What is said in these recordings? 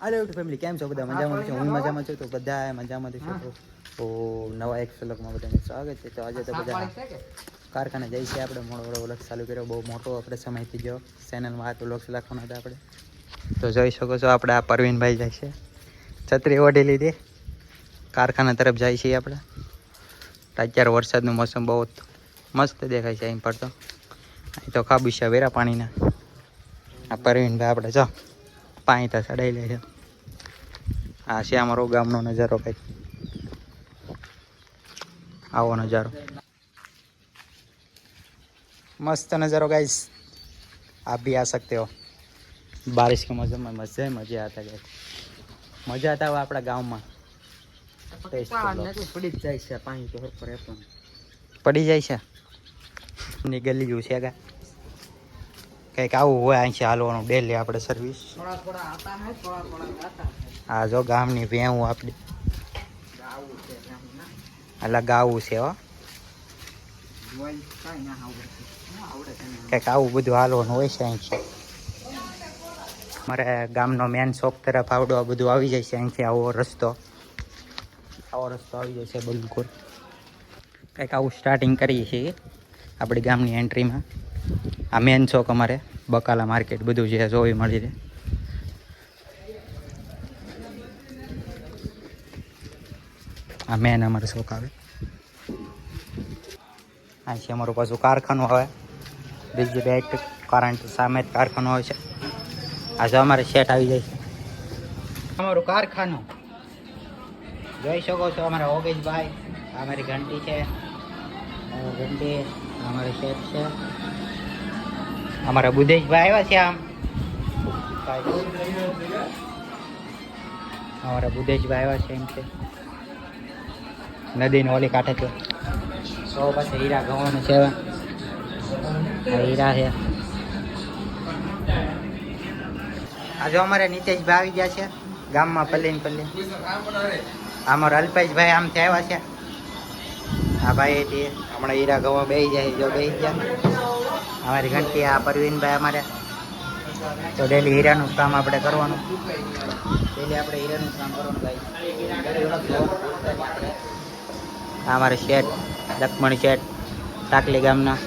હાલો YouTube family, કેમ છો બધા? મજામાં છો? હું મજામાં છું. તો બધા મજામાં છો? તો નવા એક સલકમાં બધાને સ્વાગત છે. તો આજે તો બધા કારખાને જઈએ છીએ આપણે. મોડો વ્લોગ ચાલુ કર્યો, બહુ મોટો આપણે સમયથી ગયો ચેનલમાં આ વ્લોગ્સ લખવાના હતા આપણે. તો જોઈ શકો છો આપણે આ પરવીનભાઈ જાય છે, છત્રી ઓઢી લીધી, કારખાના તરફ જાય છીએ આપણે. અત્યારે વરસાદનું મોસમ બહુ મસ્ત દેખાય છે અહીં પર. તો અહીં તો ખાબુશિયા વેરા પાણીના. આ પરવીનભાઈ આપણે જો પાણી તો ચડાવી લે છે. આ છે અમારો ગામનો નજારો, કંઈક આવો નજારો, मस्त नज़ारो गाइस, आप भी आ सकते हो. बारिश के मौसम में मज़ा आता है. मज़ा आता है अपना गाँव में. पड़ी જાય છે પાણી તો પર પણ પડી જાય છે ની ગલીયું છે ગા કંઈક આવું હોય અહીં છે હાલવાનું ડેલી આપણે સર્વિસ. થોડા થોડા આતા હે, થોડા થોડા આતા હે. આ જો ગામની વેવું આપણી ગાવું છે ગામના, અલા ગાવું છે હો. જોઈ કાઈ ના આવડે કંઈક આવું બધું હાલવાનું હોય છે અહીં છે. મારે ગામનો મેન શોપ તરફ આવડો આ બધું આવી જાય છે અહીંથી. આવો રસ્તો આવી જાય છે બિલકુલ. કંઈક આવું સ્ટાર્ટિંગ કરીએ છીએ આપણી ગામની એન્ટ્રીમાં. આ મેન ચોક અમારે બકાલા માર્કેટ બધું જે જોવી મળી રહે. આ મેન અમારે ચોક આવે. આ છે અમારું પાછું કારખાનું આવે, બીજી બેટ કરંટ સામે જ કારખાનું આવે છે. આ જો અમારે સેટ આવી જાય છે અમારું કારખાનું. જોઈ શકો છો અમારા ઓગેશભાઈ, અમારી ઘંટી છે, ઘંટી અમારે શેઠ છે, અમારા બુદેશભાઈ આવ્યા છે. આમ અમારા બુદેશભાઈ આવ્યા છે એમ છે. નદીને ઓલી કાંઠે છે. સો પાસે હીરા ગવાનું છે. હીરા છે. આ જો અમારે નીતેશભાઈ આવી ગયા છે ગામમાં પલ્લી પલ્લી. અમારા અલ્પેશભાઈ આમથી આવ્યા છે. આ ભાઈ હમણાં હીરા ગવા બેસી જાય. જો બેસી ગયા અમારી ઘંટી. આ પરવીનભાઈ અમારે. તો ડેલી હીરાનું કામ આપણે કરવાનું. ડેલી આપણે હીરાનું કામ કરવાનું ભાઈ. આ અમારે શેઠ લક્ષ્મણ શેઠ ટાકલી ગામના.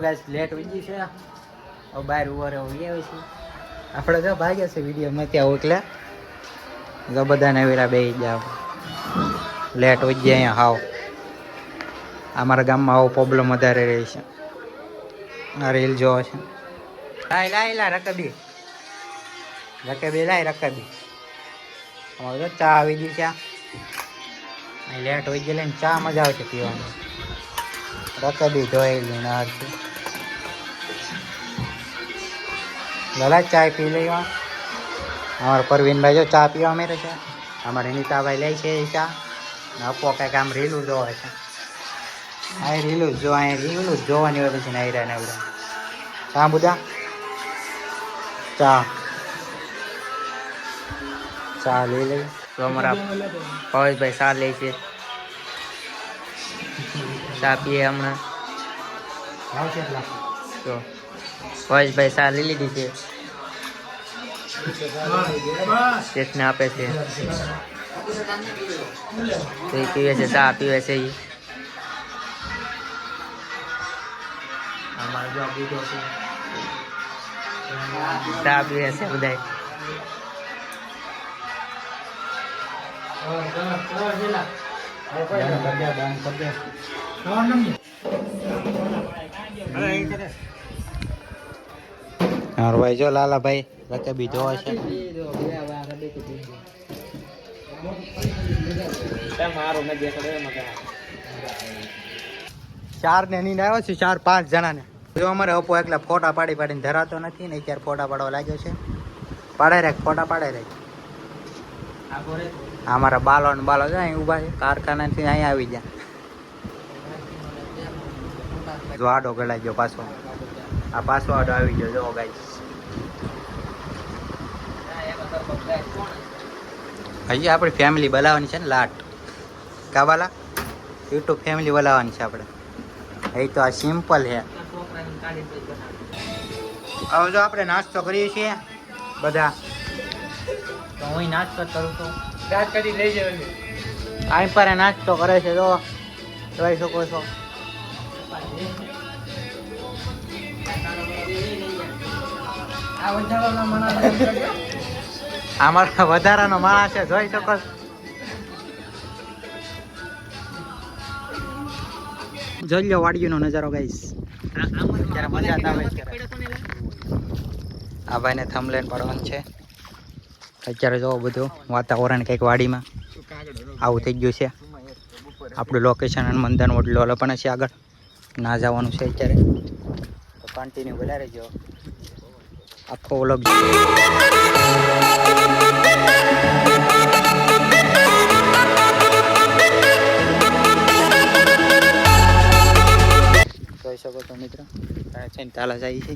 ગાઈસ લેટ થઈ ગઈ છે હવે બહાર ઉભો રહ્યો આવે છે આપણે જો ભાગ્યા છે વિડીયોમાં ત્યાં એટલે જો બધાને વેરા બેસી જાવ લેટ હોય ગયા અહીંયા હાવ અમારા ગામમાં આવો પ્રોબ્લેમ વધારે રહે છે આ રીલ જોવો છે લાય રકબી લાય રકબી અમારે તો ચા આવી ગઈ છે અહીં લેટ હોય ગયેલી ને ચા મજા આવશે પીવાની રકબી ધોયેલી ના હરથી લલા ચા પી લેવા અમારા પરવીનભાઈ જો ચા પીવા મેરે છે અમારે નીતાભાઈ લે છે એ ચા આપો કંઈક આમ રીલું જોવે છે આ રીલું જો અહીં રીલું જોવાની હોય પછી નાયરા ને બધા ચા બધા ચા લઈ લઈ તો અમારા પવેશભાઈ ચા લે છે ચા પીએ હમણાં તો પવેશભાઈ ચા લઈ લીધી છે શેઠને આપે છે તો એ પીવે છે ચા પીવે છે એ અમારે જો બીજો છે ચા પીવે છે બધા ભાઈ જો લાલાભાઈ રકબી જોવા છે ચાર ને નીંદ આવ્યો છે 4-5 જણાને જો અમારે અપો એકલા ફોટા પાડીને ધરાતો નથી ને અત્યારે ફોટા પાડવા લાગ્યો છે ફોટા પાડે રાખ અમારા બાલો ને બાલો છે અહીં ઊભા છે કારખાનાથી અહીંયા આવી ગયા જો આડો ગળાઈ ગયો પાછો આ પાછો આડો આવી ગયો જો ગાઈસ હજી આપણી ફેમિલી બોલાવવાની છે ને લાટ કાવાલા યુટ્યુબ ફેમિલી બોલાવવાની છે આપણે એ તો આ સિમ્પલ છે હવે જો આપણે નાસ્તો કરીએ છીએ બધા તો હું નાસ્તો કરું છું અહીં પર નાસ્તો કરે છે જો જોઈ શકો છો અમારા વધારાનો માણસ છે જોઈ શકો જોઈ લો વાડીનો નજારો ગાઈસ અત્યારે મજા આવે છે આ ભાઈને થંબલેન પાડવાનું છે અત્યારે જોવો બધું વાતાવરણ કંઈક વાડીમાં આવું થઈ ગયું છે આપણું લોકેશન અને મંદન ઓટલો પણ છે આગળ ના જવાનું છે અત્યારે તો કન્ટિન્યુ વધારે જો આખો વ્લોગ જોઈ શકો છો મિત્ર તાલા જાય છે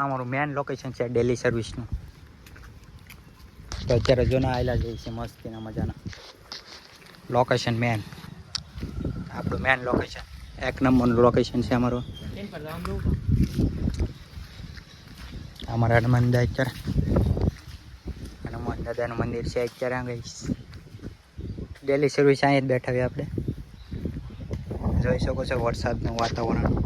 અમારું મેન લોકેશન છે ડેલી સર્વિસનું તો અત્યારે જોના આવેલા જઈએ છે મસ્તીના મજાના લોકેશન મેન આપણું મેન લોકેશન 1 નંબરનું લોકેશન છે અમારું અમારા હનુમાન દાદા હનુમાન દાદાનું મંદિર છે અત્યારે આ ગઈશ ડેલી સર્વિસ અહીંયા જ બેઠા હોય આપણે જોઈ શકો છો વરસાદનું વાતાવરણ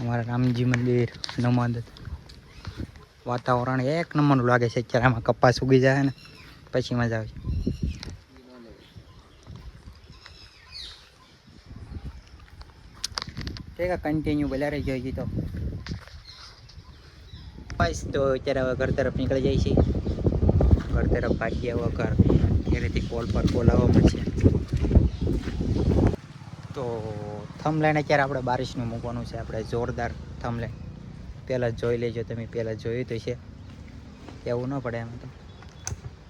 અમારા રામજી મંદિર હનુમાન વાતાવરણ 1 નંબરનું લાગે છે અત્યારે આમાં કપાસ ઉગી જાય ને પછી મજા આવે ઠીક કન્ટિન્યુ બોલા રહી જોઈએ તો બસ તો અત્યારે હવે ઘર તરફ નીકળી જાય છે ઘર તરફ ભાગીએ હવે ઘર ઘરેથી કોલ પર કોલ આવવા પડશે તો થંબલેન અત્યારે આપણે બારિશનું મૂકવાનું છે આપણે જોરદાર થંબલેન પહેલાં જોઈ લેજો તમે પહેલાં જોયું તો છે એવું ન પડે એમ તો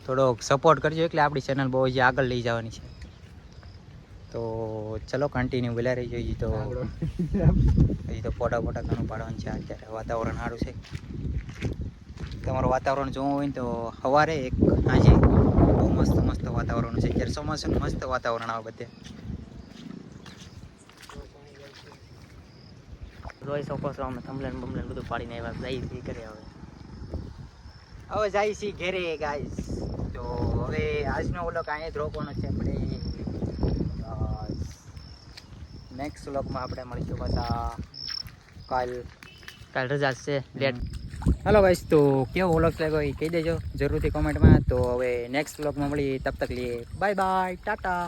થોડોક સપોર્ટ કરજો, એટલે આપણી ચેનલ બહુ જ આગળ લઈ જવાની છે. તો ચલો કન્ટિન્યુ બોલ્યા રહી જોઈએ. તો હજી તો ફોટા ઘણું પાડવાનું છે. અત્યારે વાતાવરણ સારું છે. તમારું વાતાવરણ જોવું હોય ને તો સવારે એક આજે બહુ મસ્ત વાતાવરણ છે. અત્યારે ચોમાસાનું મસ્ત વાતાવરણ આવે બધે. જોઈ શકો છો અમે થંભલેન બમલેન બધું પાડીને આવ્યા. જાય છે ઘરે હવે જાય છે ઘરે ગાઈસ. તો હવે આજનો વ્લોગ અહીંયા જ રોકવાનો છે. આપણે નેક્સ્ટ વ્લોગમાં આપણે મળીશું પાછા કાલ રજા છે લેટ. હાલો ગાઈસ, તો કેવો વ્લોગ લાગ્યો એ કહી દેજો જરૂરથી કોમેન્ટમાં. તો હવે નેક્સ્ટ વ્લોગમાં મળીએ, તબ તક લીએ બાય બાય ટાટા.